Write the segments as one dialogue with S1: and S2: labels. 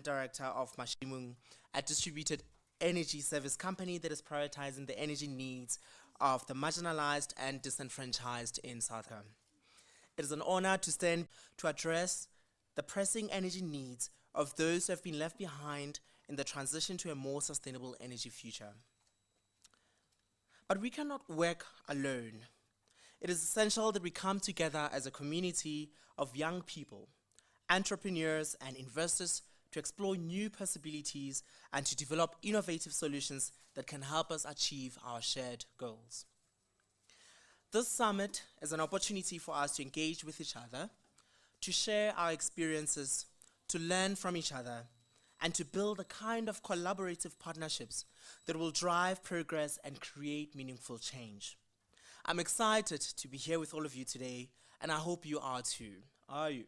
S1: Director of Mashimung, a distributed energy service company that is prioritizing the energy needs of the marginalized and disenfranchised in South Africa. It is an honor to stand to address the pressing energy needs of those who have been left behind in the transition to a more sustainable energy future. But we cannot work alone. It is essential that we come together as a community of young people, entrepreneurs and investors to explore new possibilities and to develop innovative solutions that can help us achieve our shared goals. This summit is an opportunity for us to engage with each other, to share our experiences, to learn from each other, and to build a kind of collaborative partnerships that will drive progress and create meaningful change. I'm excited to be here with all of you today, and I hope you are too. Are you?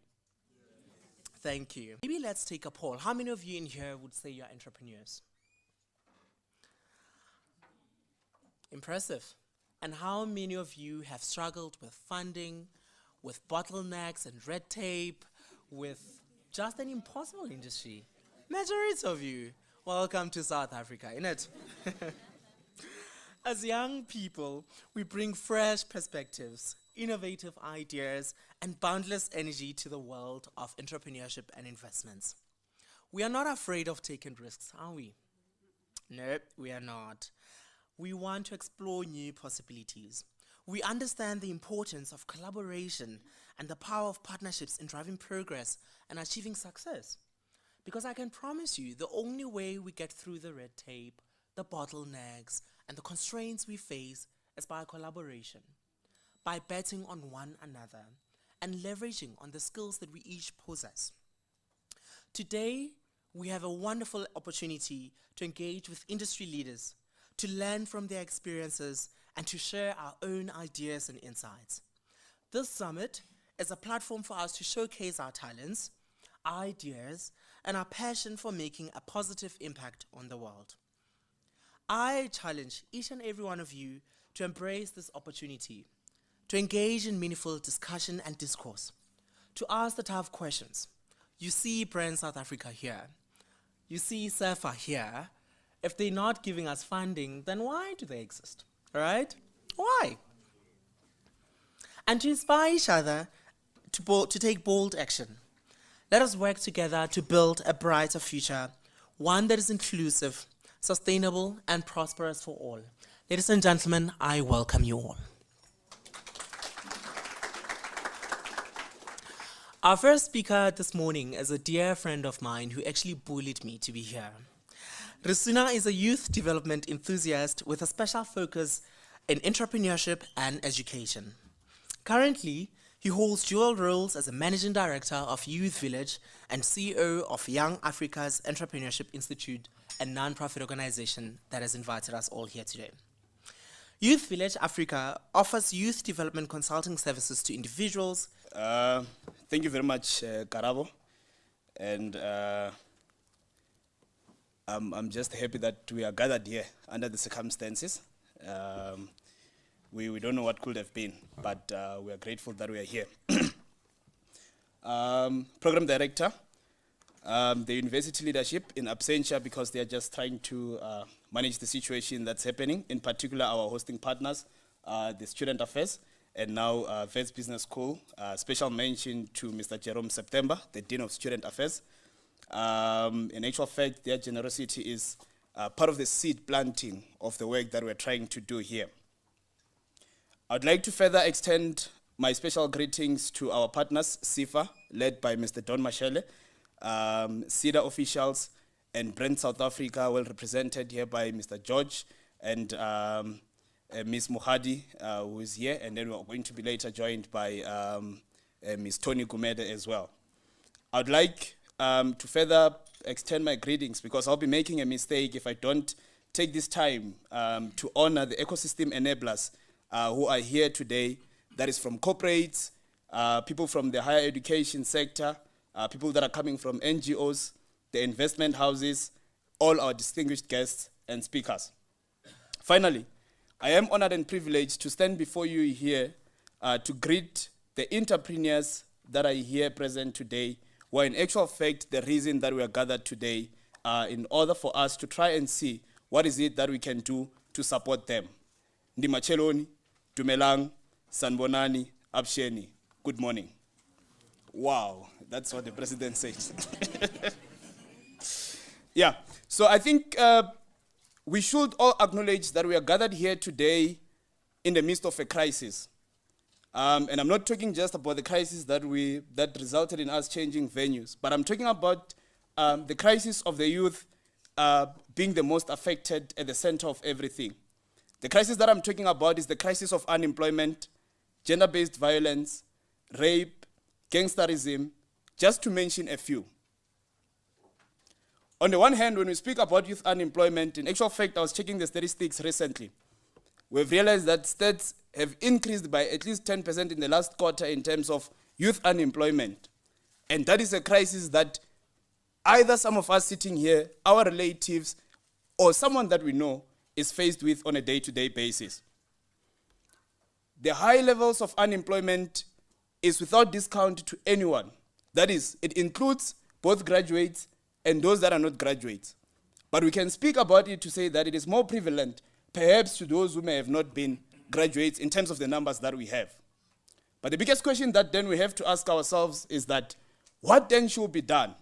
S1: Yes. Thank you. Maybe let's take a poll. How many of you in here would say you're entrepreneurs? Impressive. And how many of you have struggled with funding, with bottlenecks and red tape, with just an impossible industry? Majority of you, welcome to South Africa, innit? As young people, we bring fresh perspectives, innovative ideas, and boundless energy to the world of entrepreneurship and investments. We are not afraid of taking risks, are we? No, we are not. We want to explore new possibilities. We understand the importance of collaboration and the power of partnerships in driving progress and achieving success. Because I can promise you, the only way we get through the red tape, the bottlenecks, and the constraints we face is by collaboration, by betting on one another, and leveraging on the skills that we each possess. Today, we have a wonderful opportunity to engage with industry leaders, to learn from their experiences, and to share our own ideas and insights. This summit is a platform for us to showcase our talents, ideas, and our passion for making a positive impact on the world. I challenge each and every one of you to embrace this opportunity, to engage in meaningful discussion and discourse, to ask the tough questions. You see Brand South Africa here. You see SEFA here. If they're not giving us funding, then why do they exist, right? Why? And to inspire each other to take bold action. Let us work together to build a brighter future, one that is inclusive, sustainable, and prosperous for all. Ladies and gentlemen, I welcome you all. Our first speaker this morning is a dear friend of mine who actually bullied me to be here. Risuna is a youth development enthusiast with a special focus in entrepreneurship and education. Currently, he holds dual roles as a managing director of Youth Village and CEO of Young Africa's Entrepreneurship Institute, a non-profit organization that has invited us all here today. Youth Village Africa offers youth development consulting services to individuals.
S2: Thank you very much, Karabo. And I'm just happy that we are gathered here under the circumstances. We don't know what could have been, but we are grateful that we are here. Program Director, the university leadership in absentia because they are just trying to manage the situation that's happening, in particular our hosting partners, the Student Affairs, and now Vets Business School. Special mention to Mr. Jerome September, the Dean of Student Affairs. In actual fact, their generosity is part of the seed planting of the work that we're trying to do here. I'd like to further extend my special greetings to our partners, SEFA, led by Mr. Don Mashele, SEDA officials, and Brand South Africa, well represented here by Mr. George and Ms. Muhadi, who is here, and then we're going to be later joined by Ms. Tony Gumede as well. I'd like to further extend my greetings because I'll be making a mistake if I don't take this time to honor the ecosystem enablers who are here today. That is from corporates, people from the higher education sector, people that are coming from NGOs, the investment houses, all our distinguished guests and speakers. Finally, I am honored and privileged to stand before you here to greet the entrepreneurs that are here present today were in actual fact the reason that we are gathered today in order for us to try and see what is it that we can do to support them. Ndimacheloni, Dumelang, Sanbonani, Absheni, good morning. Wow, that's what the president said. Yeah, so I think we should all acknowledge that we are gathered here today in the midst of a crisis. And I'm not talking just about the crisis that resulted in us changing venues, but I'm talking about the crisis of the youth being the most affected at the center of everything. The crisis that I'm talking about is the crisis of unemployment, gender-based violence, rape, gangsterism, just to mention a few. On the one hand, when we speak about youth unemployment, in actual fact, I was checking the statistics recently. We've realized that stats have increased by at least 10% in the last quarter in terms of youth unemployment. And that is a crisis that either some of us sitting here, our relatives, or someone that we know is faced with on a day-to-day basis. The high levels of unemployment is without discount to anyone. That is, it includes both graduates and those that are not graduates. But we can speak about it to say that it is more prevalent, perhaps to those who may have not been graduates in terms of the numbers that we have. But the biggest question that then we have to ask ourselves is that, what then should be done?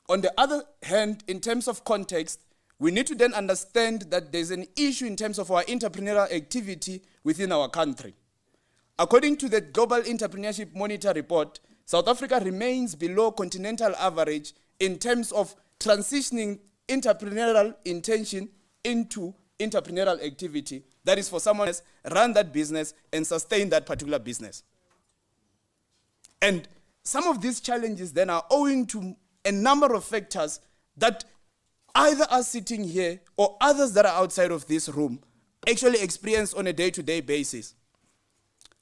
S2: On the other hand, in terms of context, we need to then understand that there's an issue in terms of our entrepreneurial activity within our country. According to the Global Entrepreneurship Monitor report, South Africa remains below continental average in terms of transitioning entrepreneurial intention into entrepreneurial activity. That is for someone else run that business and sustain that particular business. And some of these challenges then are owing to a number of factors that either us sitting here or others that are outside of this room actually experience on a day-to-day basis.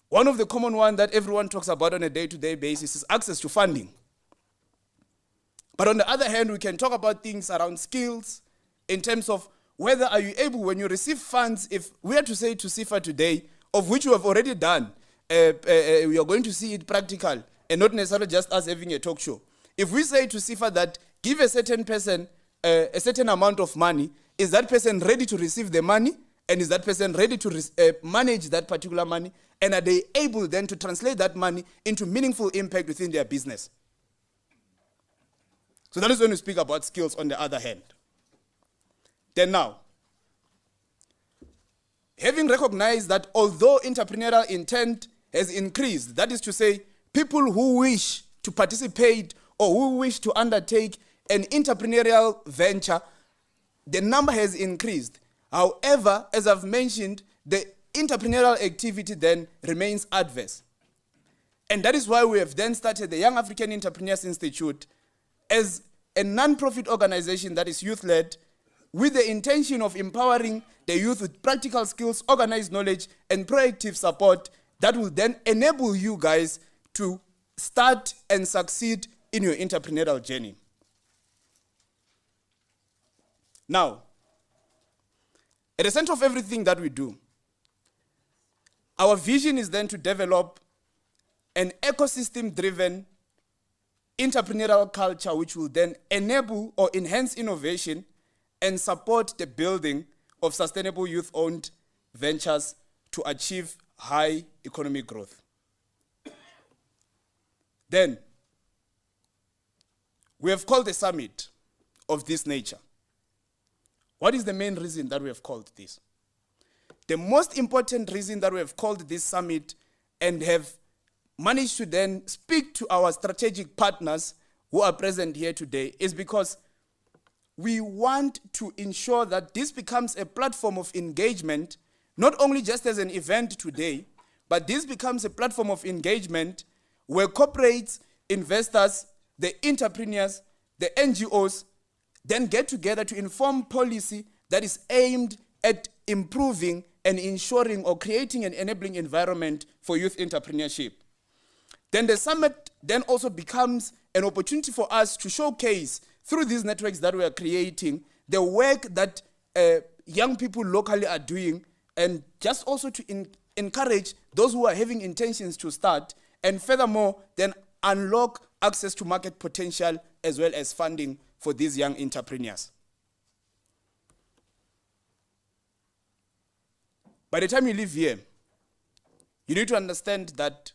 S2: One of the common ones that everyone talks about on a day-to-day basis is access to funding. But on the other hand, we can talk about things around skills in terms of whether are you able, when you receive funds, if we are to say to SEFA today, of which you have already done, we are going to see it practical and not necessarily just us having a talk show. If we say to SEFA that give a certain person a certain amount of money, is that person ready to receive the money? And is that person ready to manage that particular money? And are they able then to translate that money into meaningful impact within their business? So that is when we speak about skills on the other hand. Then now, having recognized that although entrepreneurial intent has increased, that is to say, people who wish to participate or who wish to undertake an entrepreneurial venture, the number has increased. However, as I've mentioned, the entrepreneurial activity then remains adverse. And that is why we have then started the Young African Entrepreneurs Institute as a non-profit organization that is youth-led, with the intention of empowering the youth with practical skills, organized knowledge, and proactive support that will then enable you guys to start and succeed in your entrepreneurial journey. Now, at the center of everything that we do, our vision is then to develop an ecosystem-driven entrepreneurial culture which will then enable or enhance innovation and support the building of sustainable youth-owned ventures to achieve high economic growth. Then, we have called a summit of this nature. What is the main reason that we have called this? The most important reason that we have called this summit and have managed to then speak to our strategic partners who are present here today is because we want to ensure that this becomes a platform of engagement, not only just as an event today, but this becomes a platform of engagement where corporates, investors, the entrepreneurs, the NGOs then get together to inform policy that is aimed at improving and ensuring or creating an enabling environment for youth entrepreneurship. Then the summit then also becomes an opportunity for us to showcase through these networks that we are creating the work that young people locally are doing, and just also to encourage those who are having intentions to start, and furthermore then unlock access to market potential, as well as funding for these young entrepreneurs. By the time you leave here, you need to understand that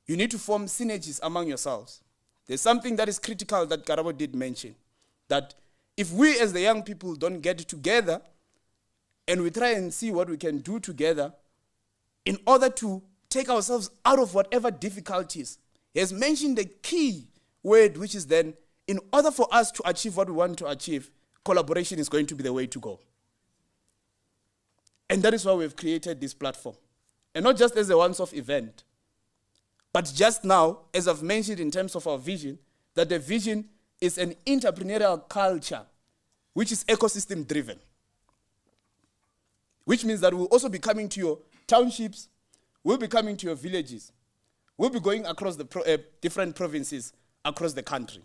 S2: you need to form synergies among yourselves. There's something that is critical that Karabo did mention, that if we as the young people don't get together and we try and see what we can do together in order to take ourselves out of whatever difficulties, he has mentioned the key word, which is then, in order for us to achieve what we want to achieve, collaboration is going to be the way to go. And that is why we've created this platform. And not just as a once-off event, but just now, as I've mentioned in terms of our vision, that the vision is an entrepreneurial culture which is ecosystem-driven. Which means that we'll also be coming to your townships, we'll be coming to your villages, we'll be going across the different provinces across the country.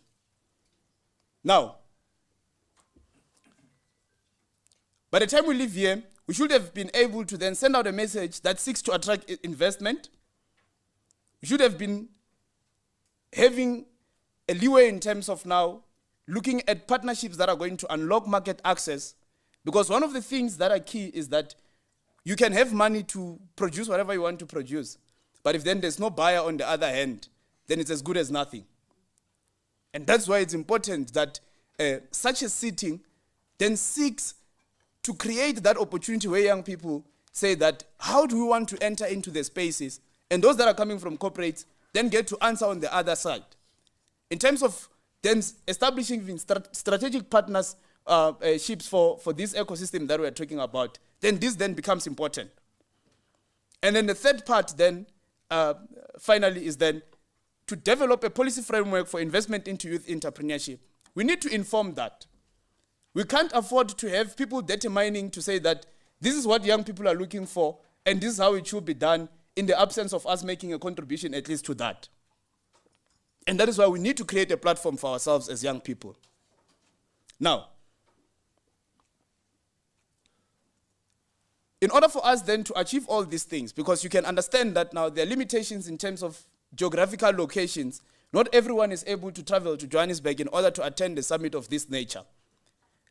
S2: Now, by the time we leave here, we should have been able to then send out a message that seeks to attract investment. We should have been having a leeway in terms of now looking at partnerships that are going to unlock market access, because one of the things that are key is that you can have money to produce whatever you want to produce, but if then there's no buyer on the other hand, then it's as good as nothing. And that's why it's important that such a sitting then seeks to create that opportunity where young people say that, how do we want to enter into the spaces? And those that are coming from corporates then get to answer on the other side. In terms of then establishing strategic partnerships for this ecosystem that we're talking about, then this then becomes important. And then the third part then, finally, is then to develop a policy framework for investment into youth entrepreneurship. We need to inform that. We can't afford to have people determining to say that this is what young people are looking for and this is how it should be done, in the absence of us making a contribution at least to that. And that is why we need to create a platform for ourselves as young people. Now, in order for us then to achieve all these things, because you can understand that now there are limitations in terms of geographical locations, not everyone is able to travel to Johannesburg in order to attend a summit of this nature.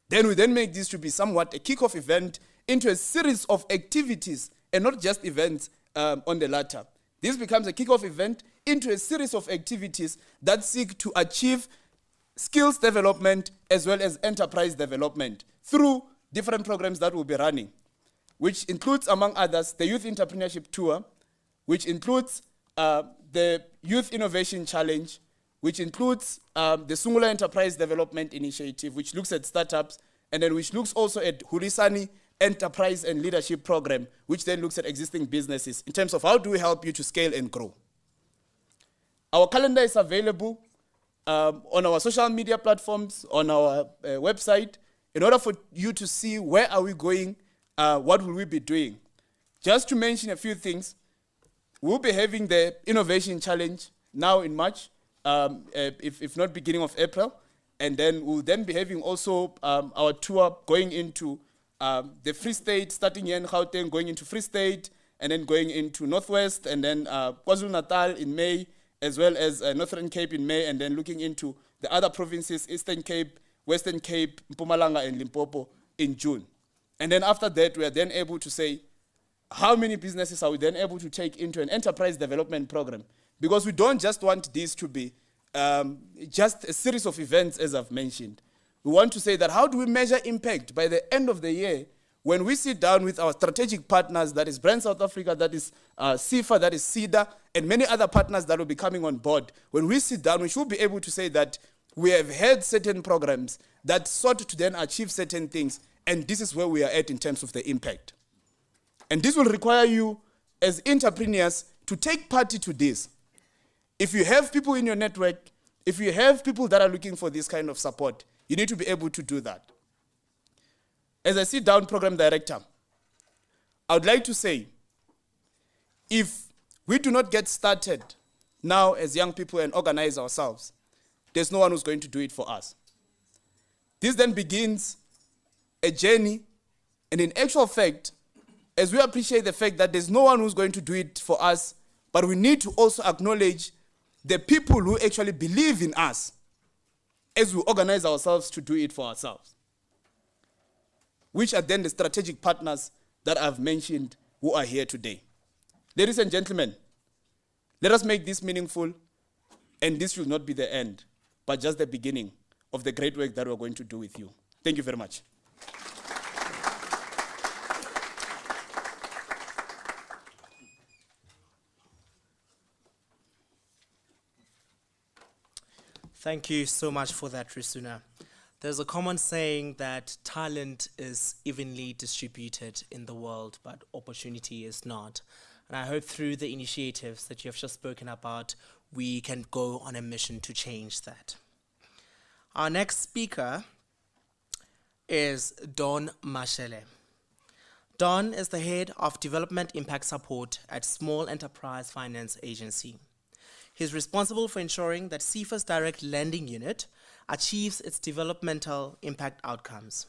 S2: Then we then make this to be somewhat a kickoff event into a series of activities and not just events on the latter. This becomes a kickoff event into a series of activities that seek to achieve skills development as well as enterprise development through different programs that we'll be running, which includes, among others, the Youth Entrepreneurship Tour, which includes the Youth Innovation Challenge, which includes the Sungula Enterprise Development Initiative, which looks at startups, and then which looks also at Hulisani Enterprise and Leadership Program, which then looks at existing businesses in terms of how do we help you to scale and grow. Our calendar is available on our social media platforms, on our website, in order for you to see where are we going, what will we be doing. Just to mention a few things, we'll be having the Innovation Challenge now in March, if not beginning of April, and then we'll then be having also our tour going into the Free State, starting here in Gauteng, going into Free State, and then going into Northwest, and then KwaZulu-Natal in May, as well as Northern Cape in May, and then looking into the other provinces, Eastern Cape, Western Cape, Mpumalanga, and Limpopo in June. And then after that, we are then able to say, how many businesses are we then able to take into an enterprise development program? Because we don't just want this to be just a series of events, as I've mentioned. We want to say that how do we measure impact by the end of the year when we sit down with our strategic partners, that is Brand South Africa, that is SEFA, that is SEDA, and many other partners that will be coming on board. When we sit down, we should be able to say that we have had certain programs that sought to then achieve certain things, and this is where we are at in terms of the impact. And this will require you as entrepreneurs to take part to this. If you have people in your network, if you have people that are looking for this kind of support, you need to be able to do that. As I sit down, program director, I would like to say, if we do not get started now as young people and organize ourselves, there's no one who's going to do it for us. This then begins a journey, and in actual fact, as we appreciate the fact that there's no one who's going to do it for us, but we need to also acknowledge the people who actually believe in us as we organize ourselves to do it for ourselves, which are then the strategic partners that I've mentioned who are here today. Ladies and gentlemen, let us make this meaningful, and this will not be the end, but just the beginning of the great work that we're going to do with you. Thank you very much.
S1: Thank you so much for that, Risuna. There's a common saying that talent is evenly distributed in the world, but opportunity is not. And I hope through the initiatives that you have just spoken about, we can go on a mission to change that. Our next speaker is Don Mashele. Don is the head of Development Impact Support at Small Enterprise Finance Agency. He's responsible for ensuring that SEFA's direct lending unit achieves its developmental impact outcomes.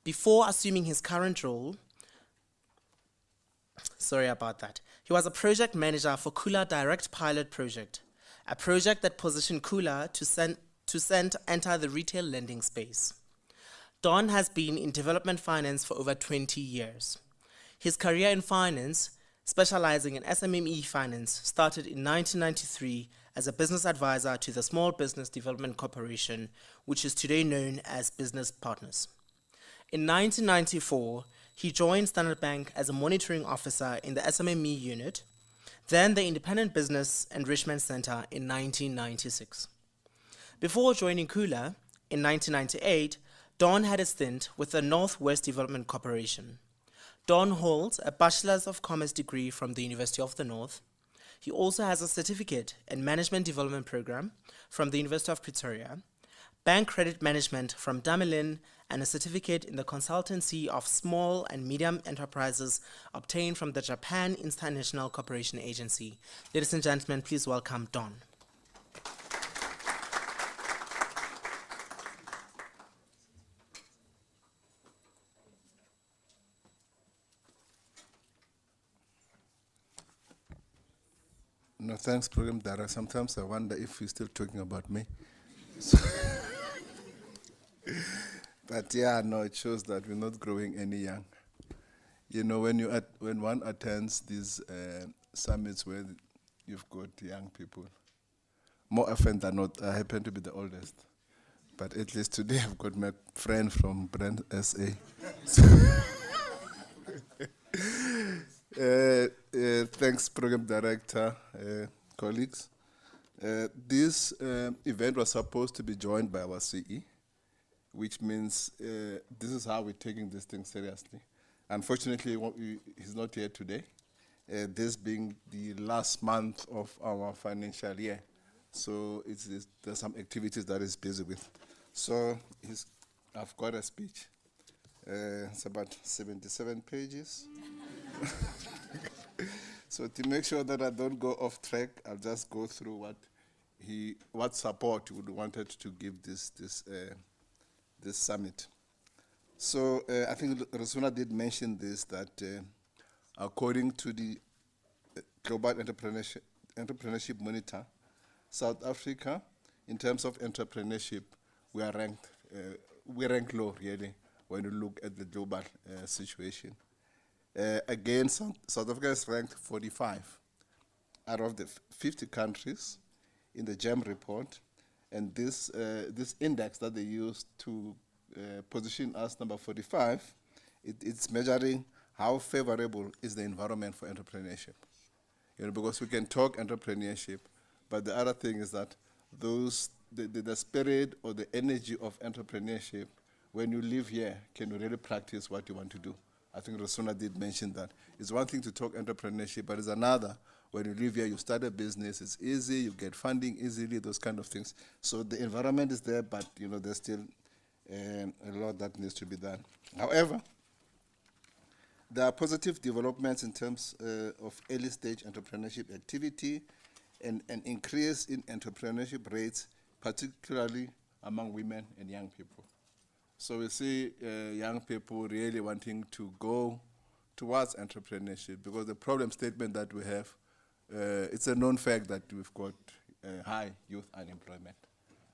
S1: Before assuming his current role, he was a project manager for Kula Direct Pilot Project, a project that positioned Kula to enter the retail lending space. Don has been in development finance for over 20 years. His career in finance, specializing in SMME finance, started in 1993 as a business advisor to the Small Business Development Corporation, which is today known as Business Partners. In 1994, he joined Standard Bank as a monitoring officer in the SMME unit, then the Independent Business Enrichment Center in 1996. Before joining Kula in 1998, Don had a stint with the Northwest Development Corporation. Don holds a Bachelor's of Commerce degree from the University of the North. He also has a certificate in Management Development Program from the University of Pretoria, Bank Credit Management from Damelin, and a certificate in the Consultancy of Small and Medium Enterprises obtained from the Japan International Cooperation Agency. Ladies and gentlemen, please welcome Don.
S3: No, thanks, Program Director. Sometimes I wonder if you're still talking about me. So but yeah, no, it shows that we're not growing any young. You know, when one attends these summits where you've got young people, more often than not, I happen to be the oldest. But at least today I've got my friend from Brand SA. Thanks, Program Director, colleagues. This event was supposed to be joined by our CE, which means this is how we're taking this thing seriously. Unfortunately, he's not here today, this being the last month of our financial year. So there's some activities that he's busy with. So I've got a speech. It's about 77 pages. So to make sure that I don't go off track, I'll just go through what support he would wanted to give this summit. So I think Rasuna did mention this, that according to the Global Entrepreneurship Monitor, South Africa, in terms of entrepreneurship, we rank low, really, when you look at the global situation. Again, South Africa is ranked 45 out of the 50 countries in the GEM report, and this index that they use to position us number 45, it's measuring how favorable is the environment for entrepreneurship. You know, because we can talk entrepreneurship, but the other thing is that the spirit or the energy of entrepreneurship, when you live here, can you really practice what you want to do? I think Rasuna did mention that. It's one thing to talk entrepreneurship, but it's another, when you live here, you start a business, it's easy, you get funding easily, those kind of things. So the environment is there, but you know, there's still a lot that needs to be done. However, there are positive developments in terms of early stage entrepreneurship activity and an increase in entrepreneurship rates, particularly among women and young people. So we see young people really wanting to go towards entrepreneurship, because the problem statement that we have, it's a known fact that we've got high youth unemployment.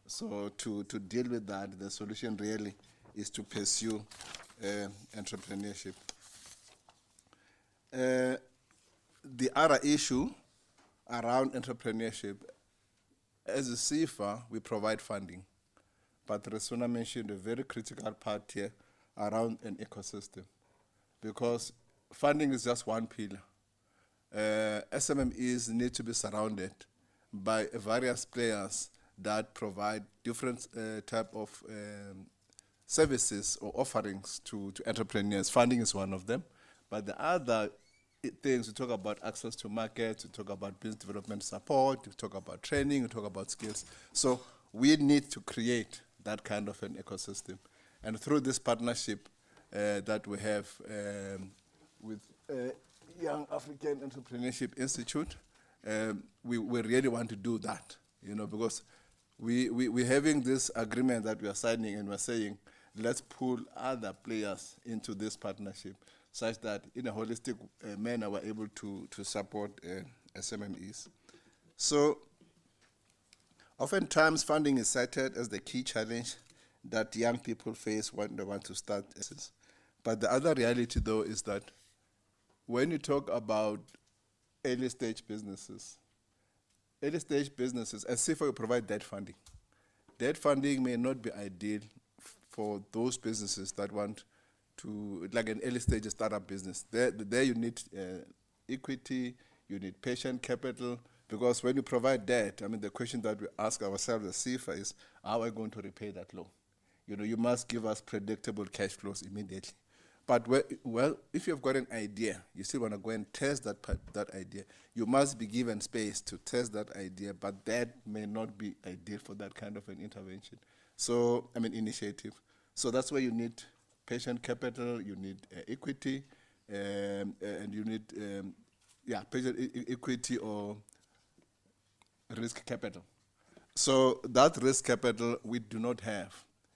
S3: So to deal with that, the solution really is to pursue entrepreneurship. The other issue around entrepreneurship, as a SEFA, we provide funding. But Resuna mentioned a very critical part here around an ecosystem, because funding is just one pillar. SMMEs need to be surrounded by various players that provide different type of services or offerings to entrepreneurs. Funding is one of them, but the other things, we talk about access to markets, we talk about business development support, we talk about training, we talk about skills. So we need to create that kind of an ecosystem. And through this partnership that we have with Young African Entrepreneurship Institute, we really want to do that, because we're having this agreement that we are signing, and we're saying, let's pull other players into this partnership such that in a holistic manner we're able to support SMMEs. So oftentimes funding is cited as the key challenge that young people face when they want to start business. But the other reality, though, is that when you talk about early stage businesses, as SEFA will provide debt funding. Debt funding may not be ideal for those businesses that want to, like an early stage startup business. There you need equity, you need patient capital, because when you provide debt, the question that we ask ourselves as SEFA is, how are we going to repay that loan? You must give us predictable cash flows immediately. But if you've got an idea, you still want to go and test that idea, you must be given space to test that idea, but that may not be ideal for that kind of an intervention. So, initiative. So that's where you need patient capital, you need equity, and you need, patient equity or risk capital. So that risk capital we do not have.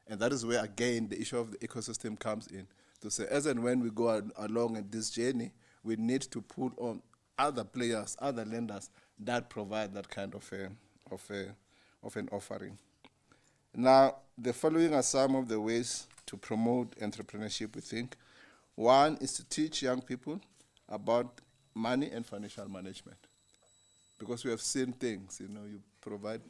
S3: And that is where, again, the issue of the ecosystem comes in. To say, as and when we go along in this journey, we need to pull on other players, other lenders that provide that kind of an offering. Now, the following are some of the ways to promote entrepreneurship, we think. One is to teach young people about money and financial management. Because we have seen things, you provide,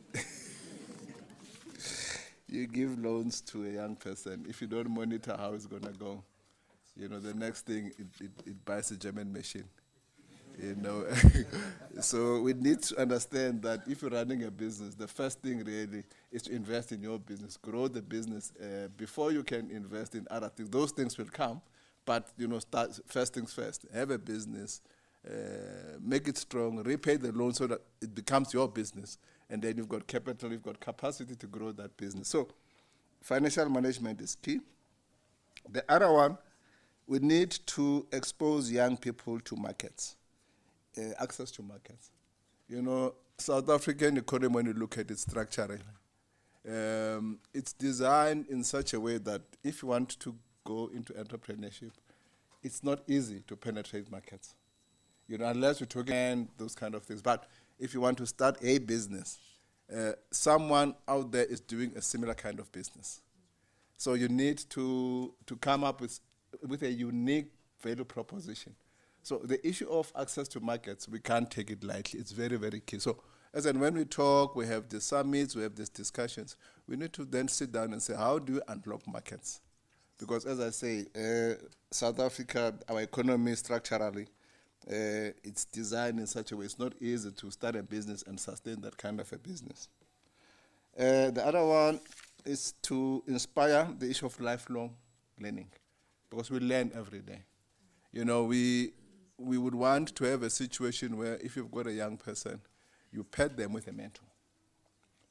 S3: you give loans to a young person. If you don't monitor how it's going to go, the next thing, it buys a German machine. So we need to understand that if you're running a business, the first thing really is to invest in your business, grow the business before you can invest in other things. Those things will come, but start first things first. Have a business, make it strong, repay the loan so that it becomes your business, and then you've got capital, you've got capacity to grow that business. So financial management is key. The other one, we need to expose young people to markets, access to markets. South African economy, when you look at it structurally, it's designed in such a way that if you want to go into entrepreneurship, it's not easy to penetrate markets, unless we're talking those kind of things. But if you want to start a business, someone out there is doing a similar kind of business. So you need to come up with a unique value proposition. So the issue of access to markets, we can't take it lightly. It's very, very key. So as and when we talk, we have the summits, we have these discussions, we need to then sit down and say, how do we unlock markets? Because as I say, South Africa, our economy structurally, it's designed in such a way, it's not easy to start a business and sustain that kind of a business. The other one is to inspire the issue of lifelong learning, because we learn every day. We would want to have a situation where if you've got a young person, you pair them with a mentor.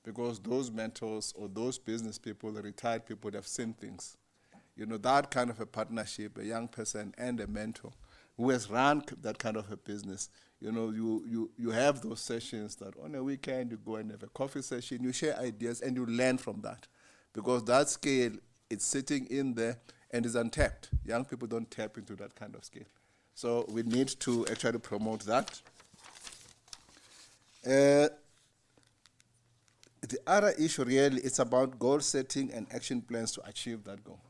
S3: Because those mentors or those business people, the retired people, have seen things. That kind of a partnership, a young person and a mentor who has run that kind of a business, you have those sessions that on a weekend you go and have a coffee session, you share ideas and you learn from that. Because that scale, it's sitting in there and is untapped. Young people don't tap into that kind of scale. So we need to actually promote that. the other issue really is about goal setting and action plans to achieve that goal.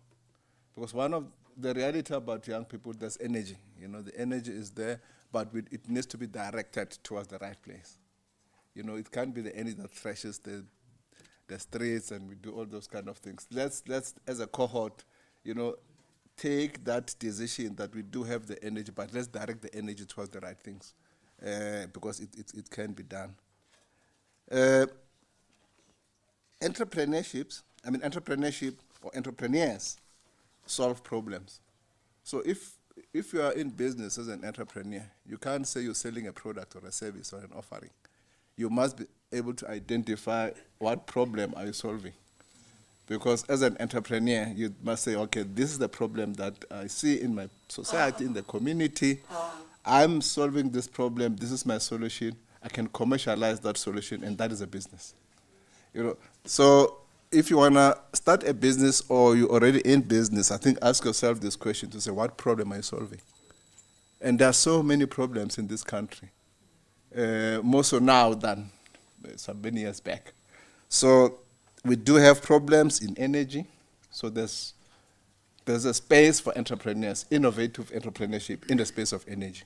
S3: Because one of the reality about young people, there's energy. You know, the energy is there, but it needs to be directed towards the right place. You know, it can't be the energy that thrashes the streets and we do all those kind of things. Let's as a cohort, you know, take that decision that we do have the energy, but let's direct the energy towards the right things, because it can be done. Entrepreneurship or entrepreneurs solve problems. So if you are in business as an entrepreneur, you can't say you're selling a product or a service or an offering. You must be able to identify what problem are you solving. Because as an entrepreneur, you must say, okay, this is the problem that I see in my society, in the community. I'm solving this problem. This is my solution. I can commercialize that solution, and that is a business. You know, so if you want to start a business or you're already in business, I think ask yourself this question to say, what problem are you solving? And there are so many problems in this country, more so now than some many years back. So we do have problems in energy. So there's a space for entrepreneurs, innovative entrepreneurship in the space of energy.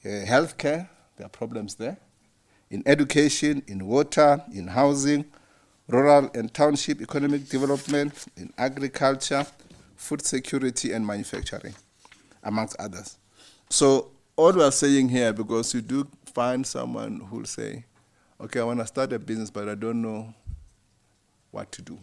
S3: Healthcare, there are problems there. In education, in water, in housing, rural and township economic development, in agriculture, food security and manufacturing, amongst others. So all we are saying here, because you do find someone who will say, okay, I want to start a business, but I don't know what to do.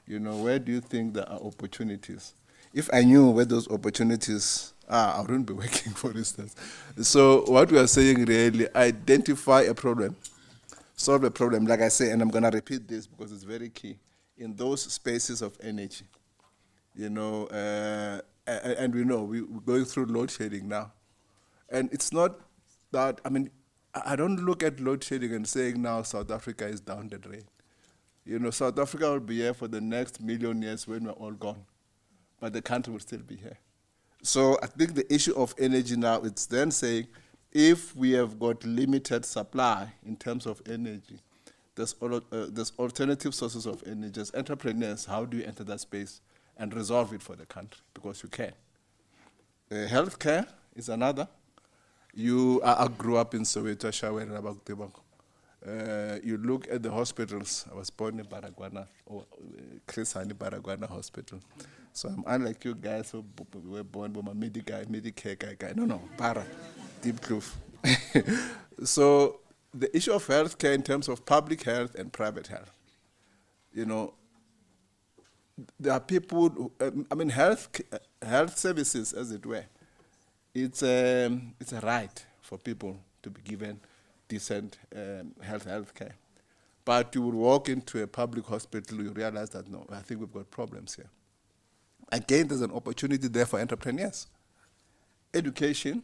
S3: You know, where do you think there are opportunities? If I knew where those opportunities are, I wouldn't be working, for instance. So what we are saying really, identify a problem, solve a problem, like I say, and I'm going to repeat this because it's very key, in those spaces of energy. You know, and we know we're going through load shedding now. And it's not that, I mean, I don't look at load shedding and saying now South Africa is down the drain. You know, South Africa will be here for the next million years when we're all gone. But the country will still be here. So I think the issue of energy now, it's then saying, if we have got limited supply in terms of energy, there's alternative sources of energy. As entrepreneurs, how do you enter that space and resolve it for the country? Because you can. Healthcare is another. I grew up in Soweto, Shawe, you look at the hospitals. I was born in Baragwana, or Chris Hani Baragwana Hospital. So I'm unlike you guys who were born by a Medicare guy. No, Para, Deep Kloof. So the issue of healthcare in terms of public health and private health, you know, there are people who, health services, as it were, it's a right for people to be given decent health care. But you will walk into a public hospital, you realize that, no, I think we've got problems here. Again, there's an opportunity there for entrepreneurs. Education,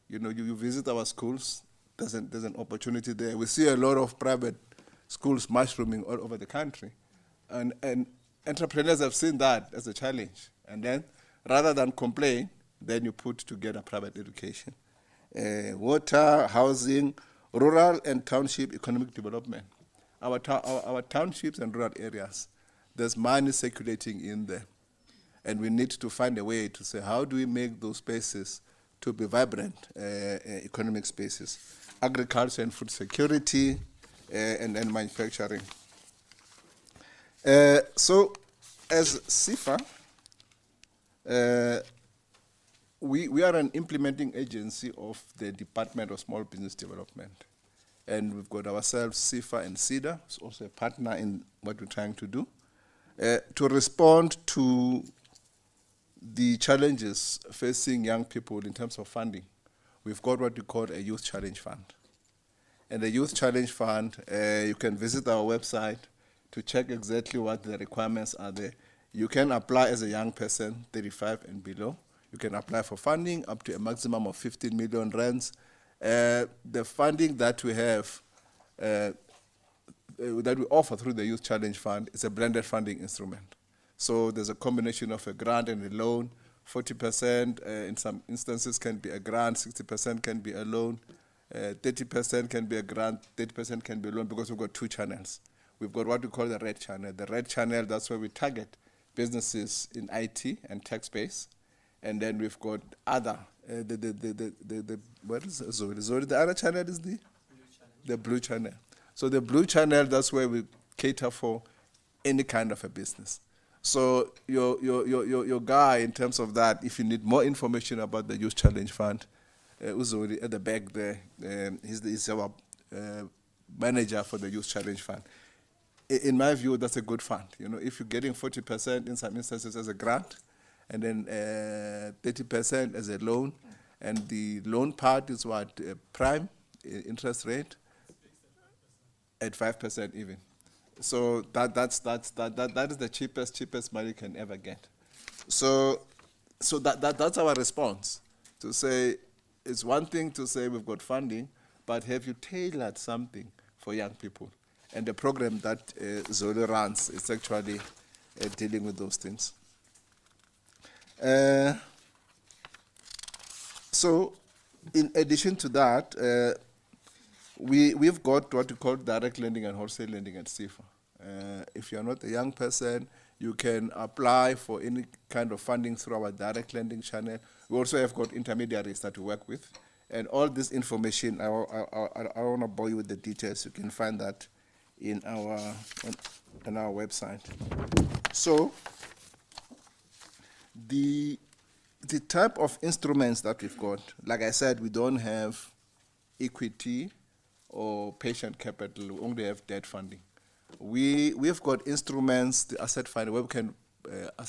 S3: you know, you visit our schools, there's an opportunity there. We see a lot of private schools mushrooming all over the country. And entrepreneurs have seen that as a challenge. And then, rather than complain, then you put together private education. Water, housing, rural and township economic development. Our townships and rural areas, there's money circulating in there. And we need to find a way to say, how do we make those spaces to be vibrant economic spaces? Agriculture and food security and manufacturing. So as SEFA, we are an implementing agency of the Department of Small Business Development. And we've got ourselves, SEFA and SEDA, who's also a partner in what we're trying to do, to respond to the challenges facing young people in terms of funding. We've got what we call a Youth Challenge Fund. And the Youth Challenge Fund, you can visit our website to check exactly what the requirements are there. You can apply as a young person, 35 and below. You can apply for funding up to a maximum of 15 million rands. The funding that we have, that we offer through the Youth Challenge Fund is a blended funding instrument. So there's a combination of a grant and a loan. 40% in some instances can be a grant, 60% can be a loan. 30% can be a grant, 30% can be a loan, because we've got two channels. We've got what we call the red channel. The red channel, that's where we target businesses in IT and tech space. And then we've got other, what is it? Sorry, the other channel is the blue channel. So the blue channel, that's where we cater for any kind of a business. So your guy, in terms of that, if you need more information about the Youth Challenge Fund, Uzuri at the back there, he's our manager for the Youth Challenge Fund. In my view, that's a good fund. You know, if you're getting 40% in some instances as a grant, and then 30% as a loan, and the loan part is what, prime interest rate at 5% even. So that is the cheapest money you can ever get. So that's our response, to say it's one thing to say we've got funding, but have you tailored something for young people? And the program that Zoli runs is actually dealing with those things. So in addition to that, we've got what we call direct lending and wholesale lending at SEFA. If you're not a young person, you can apply for any kind of funding through our direct lending channel. We also have got intermediaries that we work with. And all this information, I want to bore you with the details. You can find that in our website. So the type of instruments that we've got, like I said, we don't have equity or patient capital, we only have debt funding. We've got instruments, the asset fund, where we can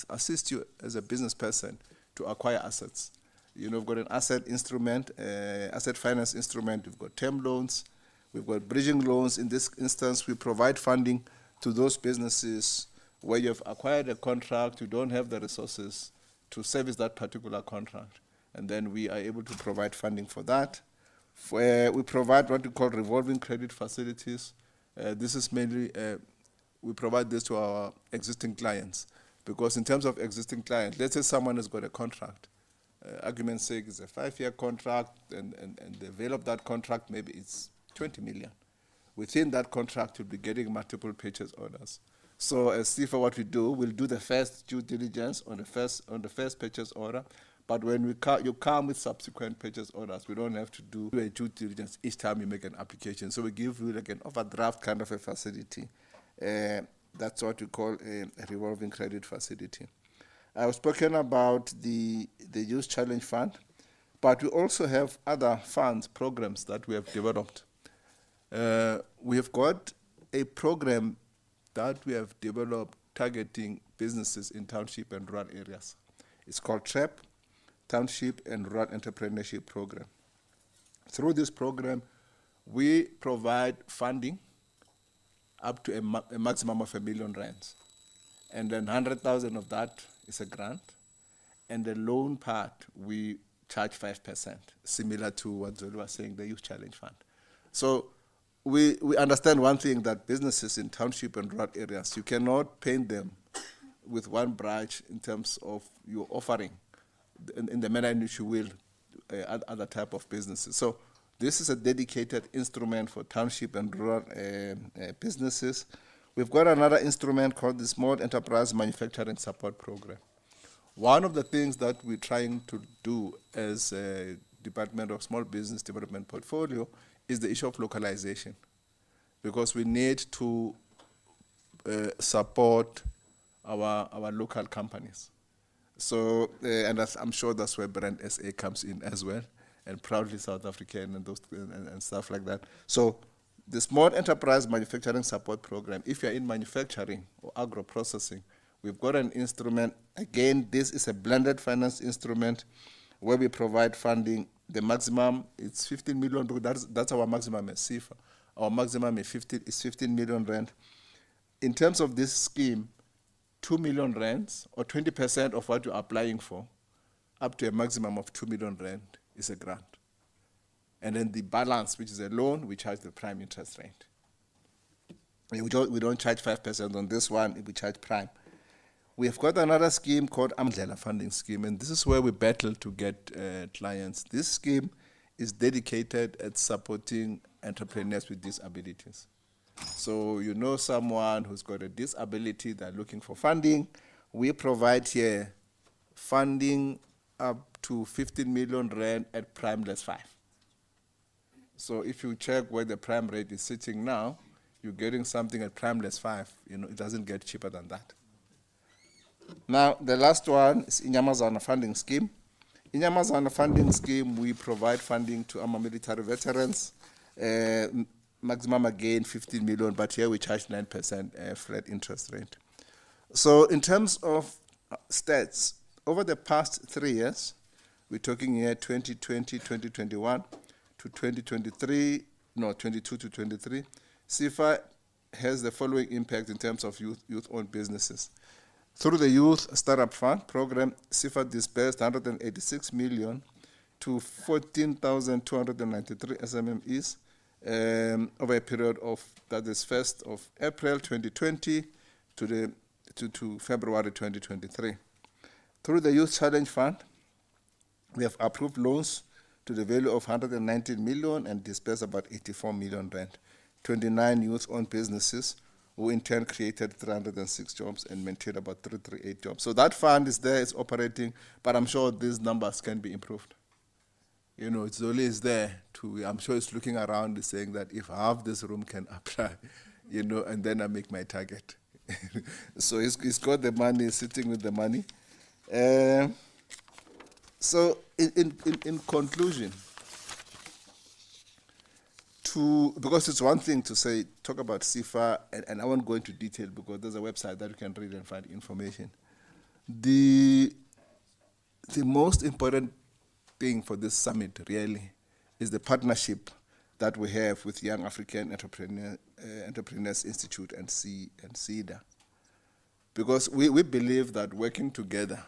S3: assist you as a business person to acquire assets. You know, we've got an asset instrument, asset finance instrument, we've got term loans, we've got bridging loans. In this instance, we provide funding to those businesses where you've acquired a contract, you don't have the resources to service that particular contract. And then we are able to provide funding for that. Where we provide what we call revolving credit facilities. This is mainly, we provide this to our existing clients. Because in terms of existing clients, let's say someone has got a contract. Argument's sake, it's a 5-year contract, and the value of that contract, maybe it's 20 million. Within that contract, you'll be getting multiple purchase orders. So as SEFA, what we do, we'll do the first due diligence on the first purchase order. But when you come with subsequent purchase orders, we don't have to do a due diligence each time you make an application. So we give you like an overdraft kind of a facility. That's what we call a revolving credit facility. I've spoken about the Youth Challenge Fund, but we also have other funds, programs that we have developed. We have got a program that we have developed targeting businesses in township and rural areas. It's called TRAP, Township and Rural Entrepreneurship Program. Through this program, we provide funding up to a maximum of R1 million. And then 100,000 of that is a grant. And the loan part, we charge 5%, similar to what Zoli was saying, the Youth Challenge Fund. So we understand one thing, that businesses in township and rural areas, you cannot paint them with one brush in terms of your offering in the manner in which you will other type of businesses. So this is a dedicated instrument for township and rural businesses. We've got another instrument called the Small Enterprise Manufacturing Support Program. One of the things that we're trying to do as a Department of Small Business Development Portfolio is the issue of localization, because we need to support our local companies. So, and I'm sure that's where Brand SA comes in as well, and proudly South African and those and stuff like that. So, the Small Enterprise Manufacturing Support Program, if you're in manufacturing or agro-processing, we've got an instrument. Again, this is a blended finance instrument where we provide funding. The maximum is 15 million, because that's our maximum as SEFA. Our maximum is 15 million rand. In terms of this scheme, 2 million rands, or 20% of what you're applying for, up to a maximum of 2 million rand, is a grant. And then the balance, which is a loan, we charge the prime interest rate. We don't charge 5% on this one, we charge prime. We have got another scheme called Amdlela Funding Scheme, and this is where we battle to get clients. This scheme is dedicated at supporting entrepreneurs with disabilities. So you know someone who's got a disability, they're looking for funding. We provide here funding up to 15 million rand at prime less 5. So if you check where the prime rate is sitting now, you're getting something at prime less 5. It doesn't get cheaper than that. Now, the last one is Inyamazana Funding Scheme. Inyamazana Funding Scheme, we provide funding to our military veterans. Maximum again 15 million, but here we charge 9% flat interest rate. So in terms of stats, over the past 3 years, we're talking here 2020, 2021 to 2023, no, 22 to 23, SEFA has the following impact in terms of youth-owned businesses. Through the Youth Startup Fund program, SEFA disbursed 186 million to 14,293 SMMEs over a period of, that is 1st of April 2020 to February 2023. Through the Youth Challenge Fund, we have approved loans to the value of 119 million and disbursed about 84 million rand. 29 youth-owned businesses who in turn created 306 jobs and maintained about 338 jobs. So that fund is there, it's operating, but I'm sure these numbers can be improved. It's always there I'm sure it's looking around and saying that if half this room can apply, and then I make my target. So he's got the money, sitting with the money. So in conclusion, because it's one thing to say, talk about SEFA, and I won't go into detail because there's a website that you can read and find information. The most important thing for this summit really is the partnership that we have with Young African Entrepreneurs Institute and SEDA. Because we believe that working together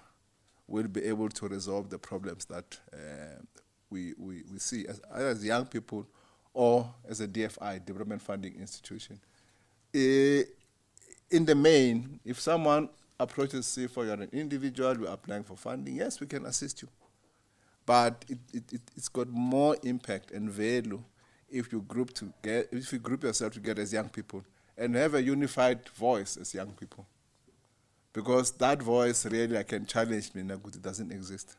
S3: we'll be able to resolve the problems that we see as young people or as a DFI, Development Funding Institution. In the main, if someone approaches SEFA, you're an individual, you're applying for funding, yes, we can assist you. But it's got more impact and value if you group yourself together as young people and have a unified voice as young people. Because that voice really, I can challenge me, it doesn't exist.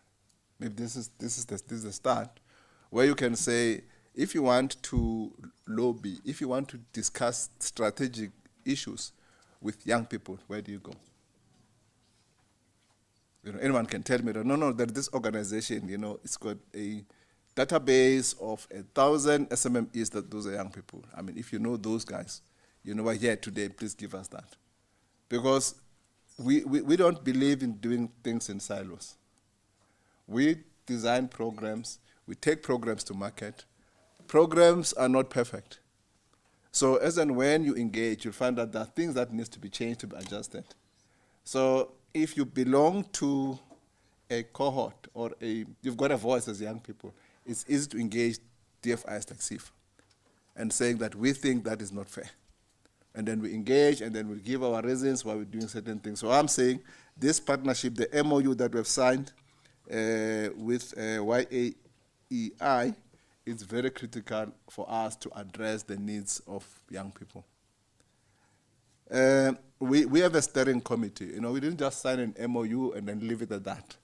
S3: Maybe this is the start, where you can say, if you want to lobby, if you want to discuss strategic issues with young people, where do you go? Anyone can tell me that, no, that this organization, it's got a database of 1,000 SMMEs that those are young people. I mean, if you know those guys, we're here today, please give us that. Because we don't believe in doing things in silos. We design programs, we take programs to market. Programs are not perfect. So as and when you engage, you'll find that there are things that needs to be changed, to be adjusted. So if you belong to a cohort or you've got a voice as young people, it's easy to engage DFIs like SEFA and saying that we think that is not fair. And then we engage and then we give our reasons why we're doing certain things. So I'm saying this partnership, the MOU that we've signed with YAEI, is very critical for us to address the needs of young people. We have a steering committee. We didn't just sign an MOU and then leave it at that.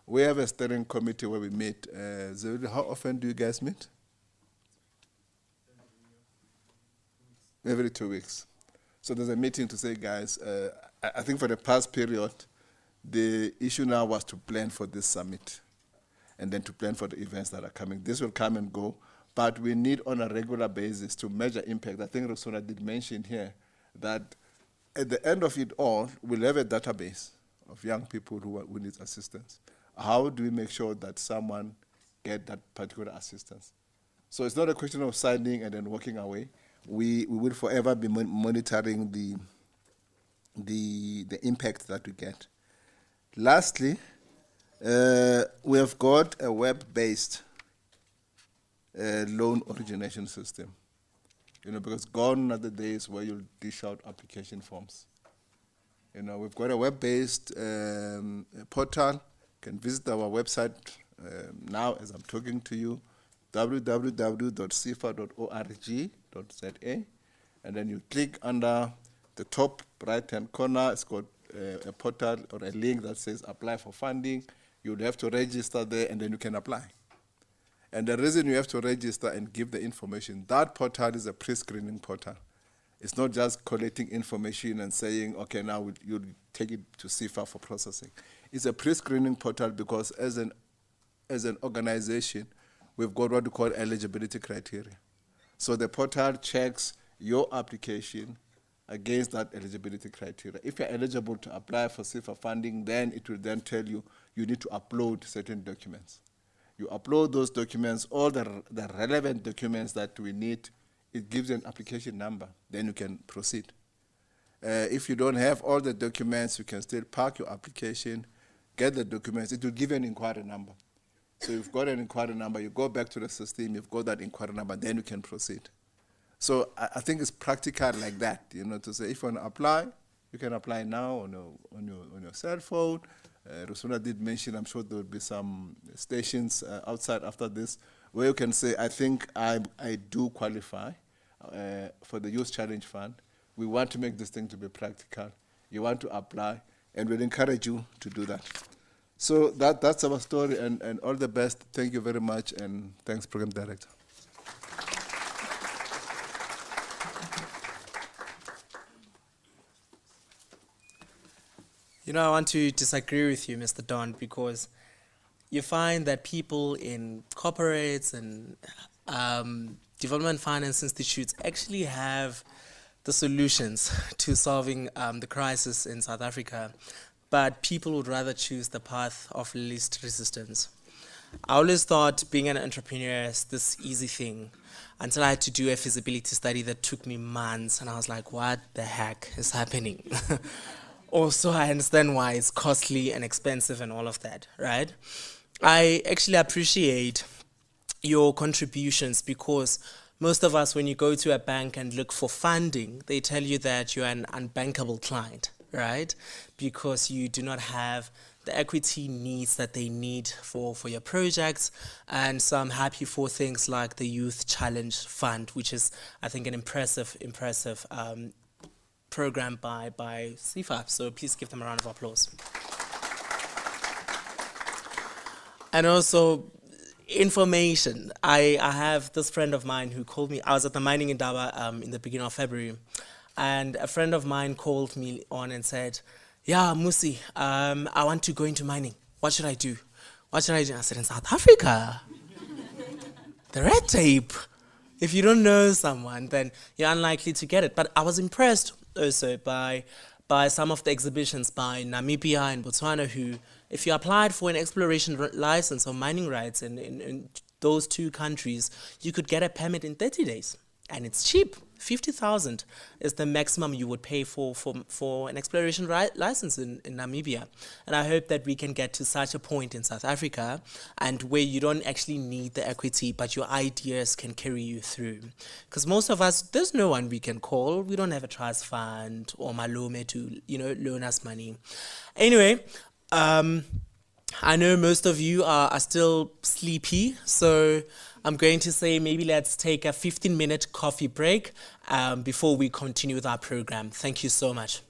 S3: We have a steering committee where we meet. How often do you guys meet? Every 2 weeks. So there's a meeting to say, guys, I think for the past period, the issue now was to plan for this summit and then to plan for the events that are coming. This will come and go, but we need on a regular basis to measure impact. I think Rosona did mention here that at the end of it all, we'll have a database of young people who need assistance. How do we make sure that someone get that particular assistance? So it's not a question of signing and then walking away. We will forever be monitoring the impact that we get. Lastly, we have got a web-based loan origination system. Because gone are the days where you'll dish out application forms. We've got a web-based portal. You can visit our website now as I'm talking to you. www.sefa.org.za, and then you click under the top right-hand corner. It's got a portal or a link that says apply for funding. You'll have to register there, and then you can apply. And the reason you have to register and give the information, that portal is a pre-screening portal. It's not just collecting information and saying, okay, now you'll take it to SEFA for processing. It's a pre-screening portal because as an organization, we've got what we call eligibility criteria. So the portal checks your application against that eligibility criteria. If you're eligible to apply for SEFA funding, then it will then tell you you need to upload certain documents. You upload those documents, all the relevant documents that we need. It gives you an application number. Then you can proceed. If you don't have all the documents, you can still park your application, get the documents. It will give you an inquiry number. So you've got an inquiry number, you go back to the system, you've got that inquiry number, then you can proceed. So I think it's practical like that, to say if you want to apply, you can apply now on your cell phone. Rusuna did mention, I'm sure there will be some stations outside after this where you can say, I think I do qualify for the Youth Challenge Fund. We want to make this thing to be practical. You want to apply, and we'll encourage you to do that. So that's our story, and all the best. Thank you very much, and thanks, Program Director.
S1: I want to disagree with you, Mr. Don, because you find that people in corporates and development finance institutes actually have the solutions to solving the crisis in South Africa, but people would rather choose the path of least resistance. I always thought being an entrepreneur is this easy thing until I had to do a feasibility study that took me months, and I was like, what the heck is happening? Also, I understand why it's costly and expensive and all of that, right? I actually appreciate your contributions because most of us, when you go to a bank and look for funding, they tell you that you're an unbankable client, right? Because you do not have the equity needs that they need for your projects. And so I'm happy for things like the Youth Challenge Fund, which is, I think, an impressive program by SEFA. So please give them a round of applause. And also, information. I have this friend of mine who called me. I was at the mining in Daba in the beginning of February. And a friend of mine called me on and said, yeah, Musi, I want to go into mining. What should I do? What should I do? I said, in South Africa, the red tape. If you don't know someone, then you're unlikely to get it. But I was impressed also by some of the exhibitions by Namibia and Botswana, who, if you applied for an exploration license or mining rights in those two countries, you could get a permit in 30 days. And it's cheap. 50,000 is the maximum you would pay for an exploration license in Namibia. And I hope that we can get to such a point in South Africa and where you don't actually need the equity, but your ideas can carry you through. Because most of us, there's no one we can call. We don't have a trust fund or Malome to, loan us money. Anyway, I know most of you are still sleepy, so I'm going to say maybe let's take a 15-minute coffee break before we continue with our program. Thank you so much.